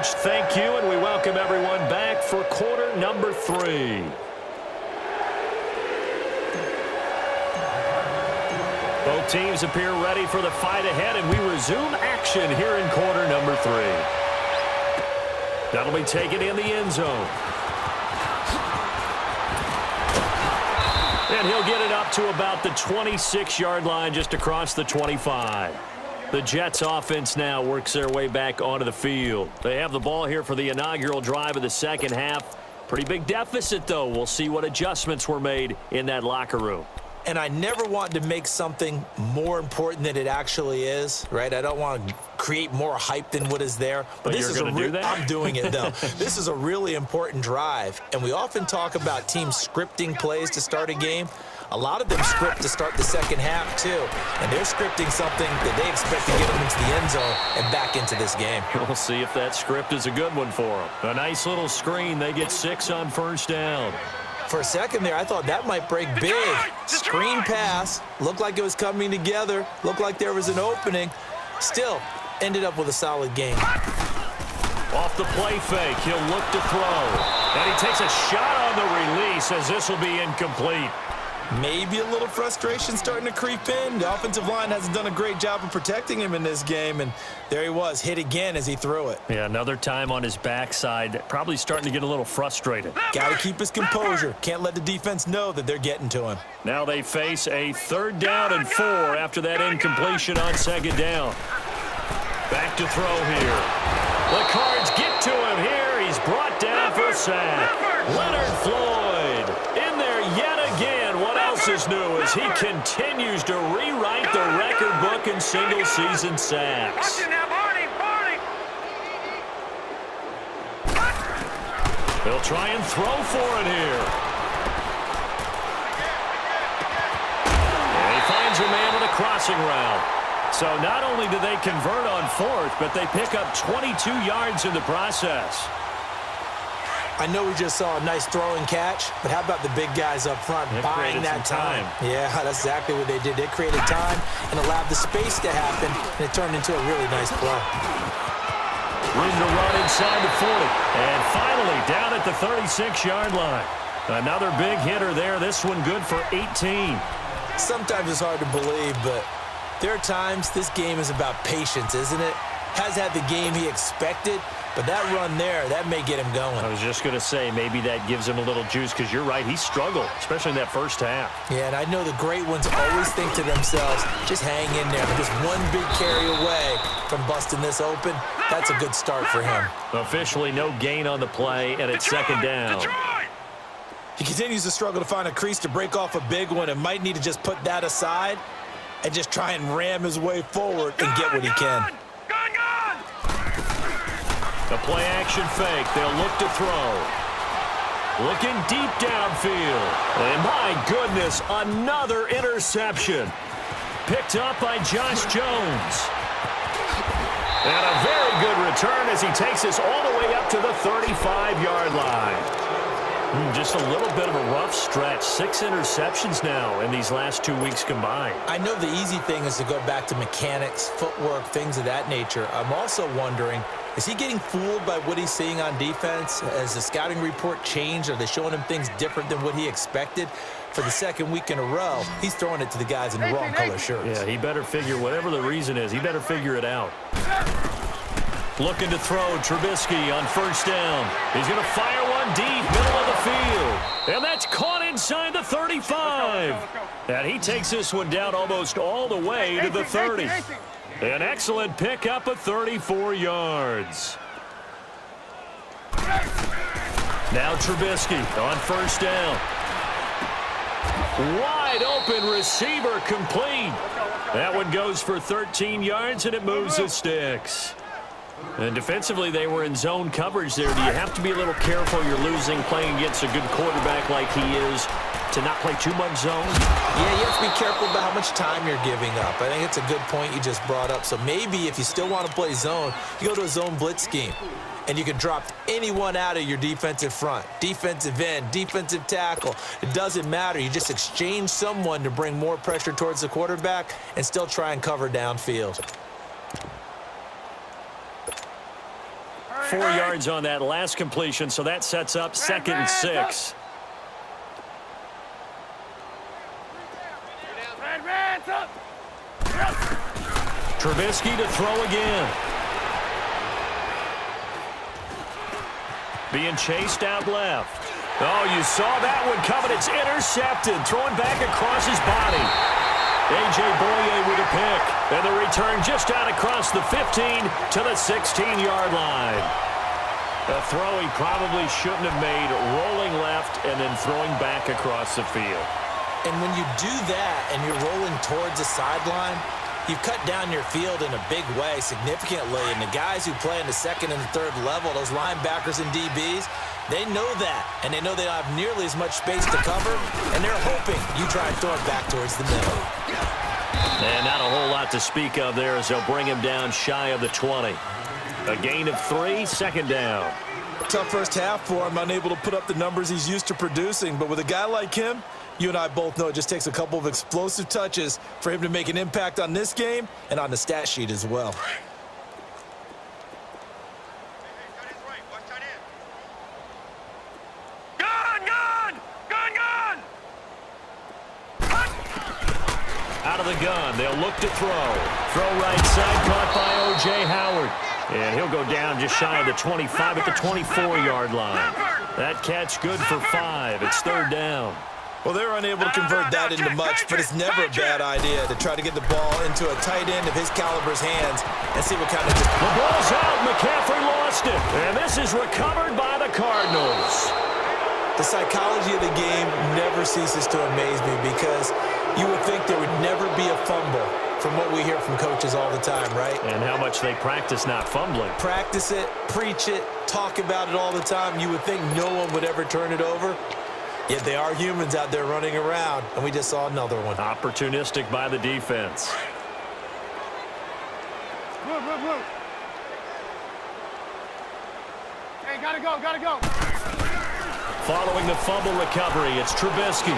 Coach. Thank you, and we welcome everyone back for quarter number 3. Both teams appear ready for the fight ahead, and we resume action here in quarter number 3. That'll be taken in the end zone. And he'll get it up to about the 26-yard line, just across the 25. The Jets offense now works their way back onto the field. They have the ball here for the inaugural drive of the second half. Pretty big deficit, though. We'll see what adjustments were made in that locker room. And I never want to make something more important than it actually is, right? I don't want to create more hype than what is there. But this is going to do that? I'm doing it, though. This is a really important drive. And we often talk about teams scripting plays to start a game. A lot of them script to start the second half, too. And they're scripting something that they expect to get them into the end zone and back into this game. We'll see if that script is a good one for them. A nice little screen. They get 6 on first down. For a second there, I thought that might break big. Screen pass. Looked like it was coming together. Looked like there was an opening. Still, ended up with a solid game. Off the play fake, he'll look to throw. And he takes a shot on the release as this will be incomplete. Maybe a little frustration starting to creep in. The offensive line hasn't done a great job of protecting him in this game, and there he was, hit again as he threw it. Yeah, another time on his backside, probably starting to get a little frustrated. Got to keep his composure. Can't let the defense know that they're getting to him. Now they face a 3rd down and 4 after that incompletion on 2nd down. Back to throw here. The Cards get to him here. He's brought down for a sack. Leonard Floyd in there yet again. What else is new as he continues to rewrite the record book in single-season sacks. They'll try and throw for it here. And he finds a man with a crossing route. So not only do they convert on 4th, but they pick up 22 yards in the process. I know we just saw a nice throw and catch, but how about the big guys up front buying that time? Yeah, that's exactly what they did. They created time and allowed the space to happen, and it turned into a really nice play. Room to run inside the 40. And finally down at the 36-yard line. Another big hitter there. This one good for 18. Sometimes it's hard to believe, but there are times this game is about patience, isn't it? Has had the game he expected, but that run there, that may get him going. I was just going to say, maybe that gives him a little juice, because you're right, he struggled, especially in that first half. Yeah, and I know the great ones always think to themselves, just hang in there. Just one big carry away from busting this open. That's a good start for him. Officially no gain on the play, and it's 2nd down. He continues to struggle to find a crease to break off a big one and might need to just put that aside and just try and ram his way forward and get what he can. The play-action fake. They'll look to throw. Looking deep downfield. And my goodness, another interception. Picked up by Josh Jones. And a very good return as he takes this all the way up to the 35-yard line. Just a little bit of a rough stretch. 6 interceptions now in these last 2 weeks combined. I know the easy thing is to go back to mechanics, footwork, things of that nature. I'm also wondering, is he getting fooled by what he's seeing on defense? Has the scouting report changed? Are they showing him things different than what he expected? For the 2nd week in a row, he's throwing it to the guys in the wrong color shirts. Yeah, he better figure, whatever the reason is, he better figure it out. Looking to throw, Trubisky on first down. He's going to fire one deep, middle of the field. And that's caught inside the 35. And he takes this one down almost all the way to the 30. An excellent pickup of 34 yards. Now Trubisky on first down. Wide open receiver complete. That one goes for 13 yards, and it moves the sticks. And defensively, they were in zone coverage there. Do you have to be a little careful? You're losing playing against a good quarterback like he is to not play too much zone? Yeah, you have to be careful about how much time you're giving up. I think it's a good point you just brought up. So maybe if you still want to play zone, you go to a zone blitz scheme. And you can drop anyone out of your defensive front. Defensive end, defensive tackle. It doesn't matter. You just exchange someone to bring more pressure towards the quarterback and still try and cover downfield. 4 yards on that last completion, so that sets up 2nd and 6. Trubisky to throw again. Being chased out left. Oh, you saw that one coming. It's intercepted. Throwing back across his body. A.J. Boye with a pick. And the return just out across the 15 to the 16-yard line. A throw he probably shouldn't have made, rolling left and then throwing back across the field. And when you do that and you're rolling towards the sideline, you've cut down your field in a big way significantly. And the guys who play in the 2nd and 3rd level, those linebackers and DBs, they know that. And they know they don't have nearly as much space to cover. And they're hoping you try and throw it back towards the middle. And not a whole lot to speak of there as they'll bring him down shy of the 20. A gain of 3, 2nd down. Tough first half for him, unable to put up the numbers he's used to producing. But with a guy like him, you and I both know it just takes a couple of explosive touches for him to make an impact on this game and on the stat sheet as well. Out of the gun, they'll look to throw. Throw right side, caught by O.J. Howard. And he'll go down just shy of the 25 at the 24-yard line. That catch good for 5. It's 3rd down. Well, they're unable to convert that into much, but it's never a bad idea to try to get the ball into a tight end of his caliber's hands and see what kind of... The ball's out. McCaffrey lost it. And this is recovered by the Cardinals. The psychology of the game never ceases to amaze me because you would think there would never be a fumble from what we hear from coaches all the time, right? And how much they practice not fumbling. Practice it, preach it, talk about it all the time. You would think no one would ever turn it over. Yet they are humans out there running around, and we just saw another one. Opportunistic by the defense. Move. Hey, gotta go. Following the fumble recovery, it's Trubisky.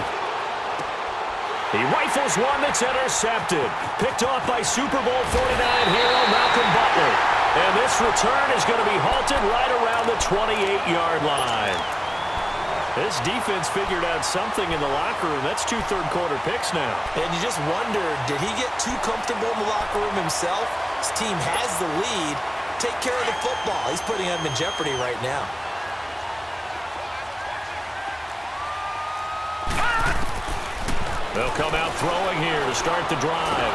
He rifles one that's intercepted. Picked off by Super Bowl 49 hero Malcolm Butler. And this return is going to be halted right around the 28-yard line. This defense figured out something in the locker room. That's 2 third-quarter picks now. And you just wonder, did he get too comfortable in the locker room himself? His team has the lead. Take care of the football. He's putting them in jeopardy right now. They'll come out throwing here to start the drive.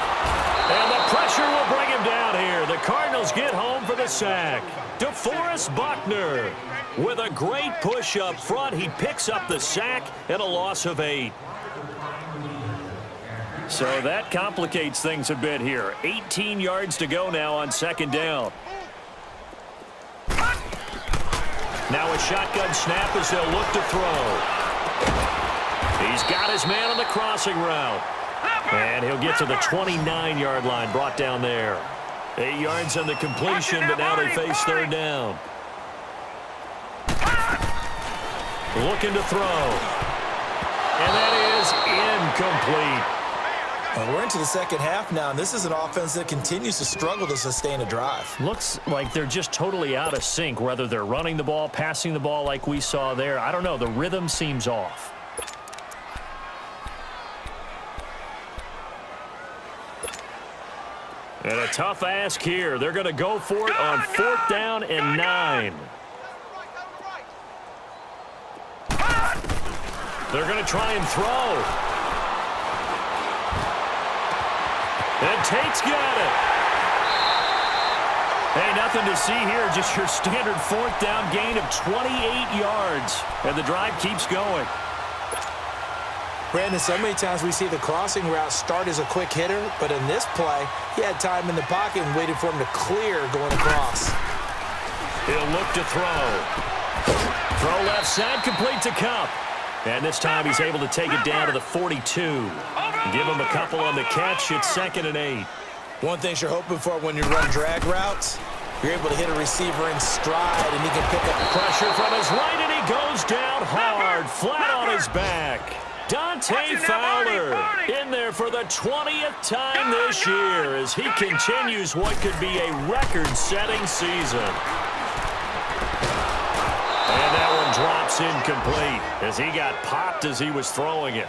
And the pressure will bring him down here. The Cardinals get home for the sack. DeForest Buckner with a great push up front. He picks up the sack and a loss of 8. So that complicates things a bit here. 18 yards to go now on 2nd down. Now a shotgun snap as they'll look to throw. He's got his man on the crossing route. And he'll get to the 29-yard line, brought down there. 8 yards on the completion, but now they face 3rd down. Looking to throw. And that is incomplete. Well, we're into the 2nd half now, and this is an offense that continues to struggle to sustain a drive. Looks like they're just totally out of sync, whether they're running the ball, passing the ball like we saw there. I don't know. The rhythm seems off. And a tough ask here. They're going to go for it on 4th down and 9. They're going to try and throw. And Tate's got it. Hey, nothing to see here. Just your standard 4th down gain of 28 yards. And the drive keeps going. Brandon, so many times we see the crossing route start as a quick hitter, but in this play, he had time in the pocket and waited for him to clear going across. He'll look to throw. Throw left side, complete to Cup. And this time he's able to take it down to the 42. Give him a couple on the catch. It's 2nd and 8. One thing you're hoping for when you run drag routes, you're able to hit a receiver in stride, and he can pick up pressure from his right, and he goes down hard, flat on his back. Dante Fowler in there for the 20th time this year as he continues what could be a record-setting season. That's incomplete as he got popped as he was throwing it.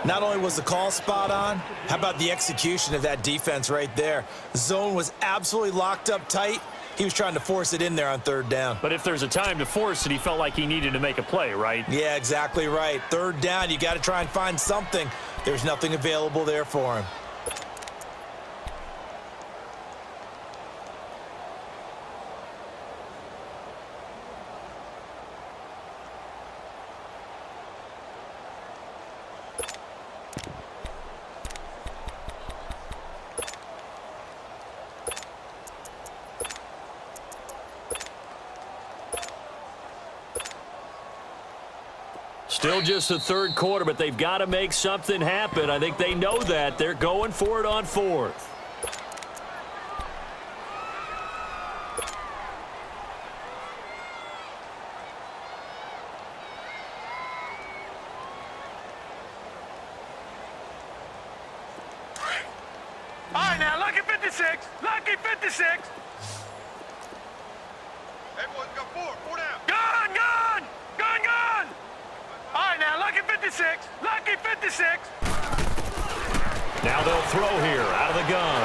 Not only was the call spot on, how about the execution of that defense right there? The zone was absolutely locked up tight. He was trying to force it in there on third down. But if there's a time to force it, he felt like he needed to make a play, right? Yeah, exactly right. Third down, you got to try and find something. There's nothing available there for him. Still just the third quarter, but they've got to make something happen. I think they know that. They're going for it on fourth. All right, now, lucky 56. Lucky 56. Hey, boys, got four down. Gun, gun, gun, gun. All right, now, lucky 56. Lucky 56. Now they'll throw here out of the gun.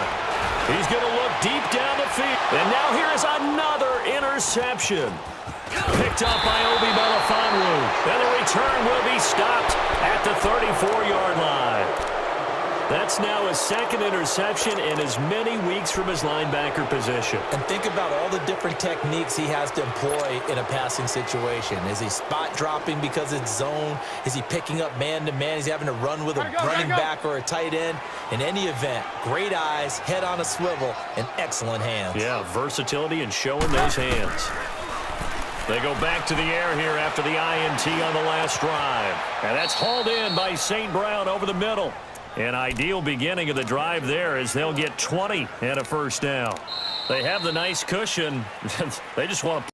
He's going to look deep down the field. And now here is another interception. Picked up by Obi Melifonwu. And the return will be stopped at the 34-yard line. That's now his second interception in as many weeks from his linebacker position. And think about all the different techniques he has to employ in a passing situation. Is he spot dropping because it's zone? Is he picking up man-to-man? Is he having to run with a running back or a tight end? In any event, great eyes, head on a swivel, and excellent hands. Yeah, versatility and showing those hands. They go back to the air here after the INT on the last drive. And that's hauled in by St. Brown over the middle. An ideal beginning of the drive there as they'll get 20 and a first down. They have the nice cushion. They just want to